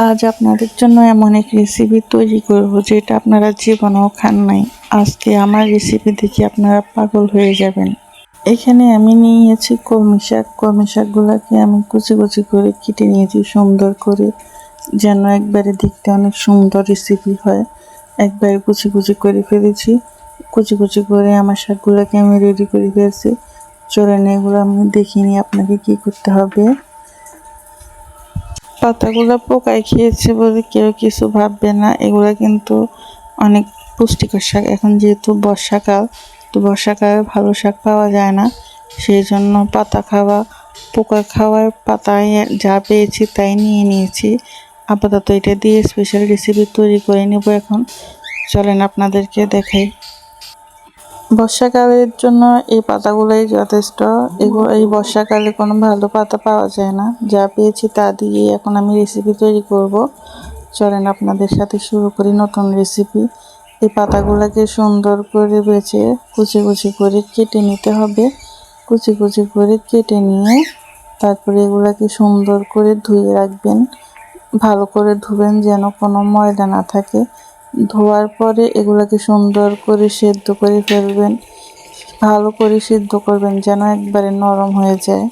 আজ আপনাদের জন্য এমন এক রেসিপি তৈরি করব যেটা আপনারা জীবনেও খান নাই। আজকে আমার রেসিপি দেখে আপনারা পাগল হয়ে যাবেন। এখানে আমি নিয়েছি কলমি শাক। কলমি শাকগুলোকে আমি কুচি কুচি করে কেটে নিয়েছি সুন্দর করে, যেন একবারে দেখতে অনেক সুন্দর রেসিপি হয়। একবারে কুচি কুচি করে ফেলেছি। কুচি কুচি করে আমার শাকগুলোকে আমি রেডি করে ফেলছি। চলেন এগুলো আমি দেখিনি আপনাকে কি করতে হবে। পাতাগুলো পোকায় খেয়েছে বলে কেউ কিছু ভাববে না, এগুলো কিন্তু অনেক পুষ্টিকর শাক। এখন যেহেতু বর্ষাকাল, তো বর্ষাকালে ভালো শাক পাওয়া যায় না, সেই জন্য পাতা খাওয়া পোকা খাওয়ার পাতায় যা পেয়েছি তাই নিয়ে নিয়েছি। আপাতত এটা দিয়ে স্পেশাল রেসিপি তৈরি করে নেব। এখন চলেন আপনাদেরকে দেখাই। বর্ষাকালের জন্য এই পাতাগুলোই যথেষ্ট। এই বর্ষাকালে কোনো ভালো পাতা পাওয়া যায় না, যা পেয়েছি তা দিয়ে এখন আমি রেসিপি তৈরি করব। চলেন আপনাদের সাথে শুরু করি নতুন রেসিপি। এই পাতাগুলোকে সুন্দর করে বেছে কুচি কুচি করে কেটে নিতে হবে। কুচি কুচি করে কেটে নিয়ে তারপরে এগুলোকে সুন্দর করে ধুয়ে রাখবেন। ভালো করে ধুবেন যেন কোনো ময়লা না থাকে। ধোয়ার পরে এগুলোকে সুন্দর করে সেদ্ধ করে ফেলবেন। ভালো করে সিদ্ধ করবেন যেন একবারে নরম হয়ে যায়,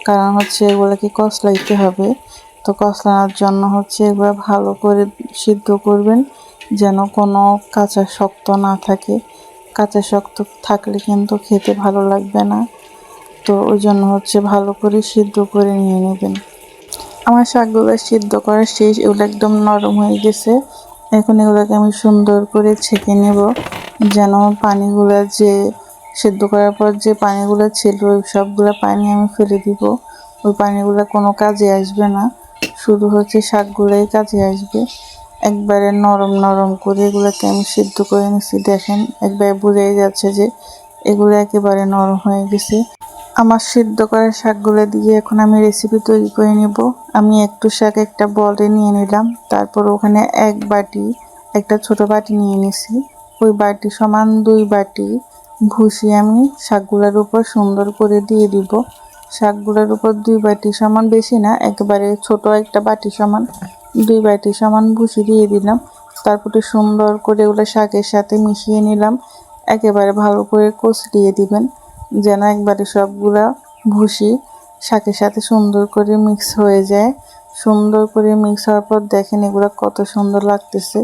কারণ হচ্ছে এগুলোকে কষলাইতে হবে। তো কষলানোর জন্য হচ্ছে এগুলো ভালো করে সিদ্ধ করবেন যেন কোনো কাঁচা শক্ত না থাকে। কাঁচা শক্ত থাকলে কিন্তু খেতে ভালো লাগবে না। তো ওই জন্য হচ্ছে ভালো করে সিদ্ধ করে নিয়ে নেবেন। আমার শাকগুলো সিদ্ধ করা শেষ, এগুলো একদম নরম হয়ে গেছে। এখন এগুলোকে আমি সুন্দর করে ছেঁকে নেব, যেন পানিগুলো যে সিদ্ধ করার পর যে পানিগুলো ছিল ওই সবগুলো পানি আমি ফেলে দিব। ওই পানিগুলো কোনো কাজে আসবে না, শুধু হচ্ছে শাকগুলোই কাজে আসবে। একবারে নরম নরম করে এগুলোকে আমি সিদ্ধ করে নিচ্ছি। দেখেন একবারে বোঝাই যাচ্ছে যে এগুলো একেবারে নরম হয়ে গেছে। আমার সিদ্ধ করা শাকগুলো দিয়ে এখন আমি রেসিপি তৈরি করে নেব। আমি একটু শাক একটা বলে নিয়ে নিলাম, তারপর ওখানে একটা ছোট বাটি নিয়ে নিছি। ওই বাটি সমান 2 বাটি ভুসি আমি শাকগুলোর উপর সুন্দর করে দিয়ে দিব। শাকগুলোর উপর 2 বাটি সমান, বেশি না, একেবারে ছোট একটা বাটি সমান 2 বাটি সমান ভুসি দিয়ে দিলাম। তারপরে সুন্দর করে ওগুলো শাকের সাথে মিশিয়ে নিলাম। একেবারে ভালো করে কষলিয়ে দিবেন যেন একবারে সবগুলা ভুসি শাকের সাথে সুন্দর করে মিক্স হয়ে যায়। সুন্দর করে মিক্স হওয়ার পর দেখেন এগুলো কত সুন্দর লাগতেছে,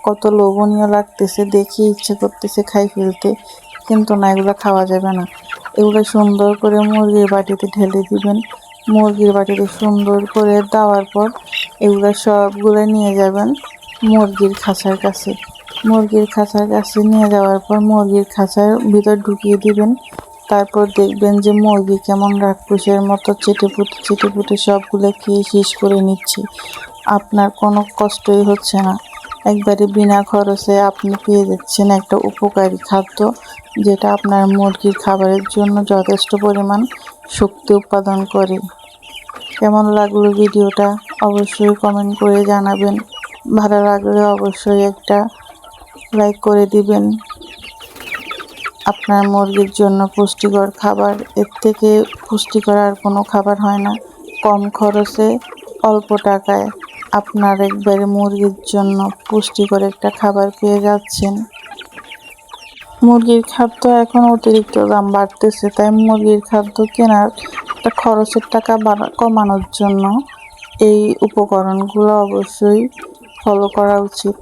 কত লোভনীয় লাগতেছে, দেখে ইচ্ছে করতেছে খাই ফেলতে, কিন্তু না, এগুলো খাওয়া যাবে না। এগুলো সুন্দর করে মুরগির বাটিতে ঢেলে দিবেন। মুরগির বাটিতে সুন্দর করে দেওয়ার পর এগুলো সবগুলো নিয়ে যাবেন মুরগির খাঁচার কাছে। মুরগির খাঁচার কাছে নিয়ে যাওয়ার পর মুরগির খাঁচার ভিতর ঢুকিয়ে দিবেন। তারপর দেখবেন যে মুরগি কেমন রাক্ষসের মতো চেটে পুটে সবগুলো খেয়ে শেষ করে নিচ্ছে। আপনার কোনো কষ্টই হচ্ছে না, একবারে বিনা খরচে আপনি পেয়ে যাচ্ছেন একটা উপকারী খাদ্য, যেটা আপনার মুরগির খাবারের জন্য যথেষ্ট পরিমাণ শক্তি উৎপাদন করে। কেমন লাগলো ভিডিওটা অবশ্যই কমেন্ট করে জানাবেন। ভালো লাগলে অবশ্যই একটা লাইক করে দিবেন। আপনার মুরগির জন্য পুষ্টিকর খাবার, এর থেকে পুষ্টিকর আর কোনো খাবার হয় না। কম খরচে অল্প টাকায় আপনার একবারে মুরগির জন্য পুষ্টিকর একটা খাবার পেয়ে যাচ্ছেন। মুরগির খাদ্য এখন অতিরিক্ত দাম বাড়তেছে, তাই মুরগির খাদ্য কেনার একটা খরচের টাকা কমানোর জন্য এই উপকরণগুলো অবশ্যই ফলো করা উচিত।